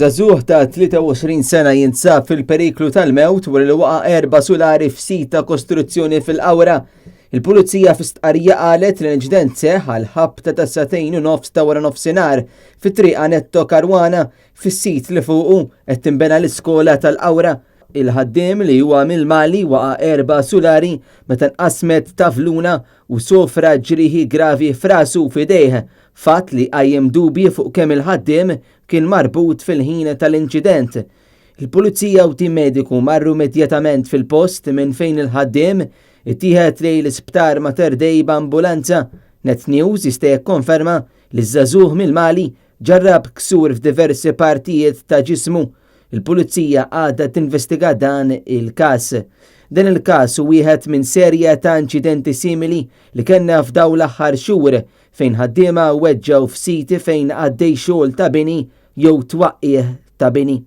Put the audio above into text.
Żagħżugħ ta' 23 sena jinsab fil-periklu tal-mewt wara li waqa' 4 sulari f'sit ta' kostruzzjoni fil-Qawra. Il-Pulizija fi stqarrija qalet li l-inċident seħħ għal ħabta ta' 2:30 ta' wara nofsinhar fit-triq Anetto Karwana fis-sit li fuqu qed tinbena l-iskola tal-Qawra. Il-ħaddiem li huwa mill-Mali waqa' 4 sulari meta nqasmet tavluna u sofra ġrieħi gravi f'rasu u f'idejh, fatt li qajjem dubji fuq kemm il-ħaddiem kien marbut fil-ħin tal-inċident. Il-Pulizija u tim mediku marru immedjatament fil-post minn fejn il-ħaddiem ittieħed lejn l-isptar Mater Dei b'ambulanza. Net News jista' jikkonferma li żagħżugħ mill-Mali ġarrab ksur f'diversi partijiet ta' ġismu. Il-Pulizija għadha tinvestiga dan il-każ. Dan il-każ u wieħed minn serje ta' inċidenti simili li kellna f'dawn l-aħħar xhur fejn ħaddiema weġġgħu f'siti fejn għaddej xogħol ta' bini jew twaqqih ta' bini.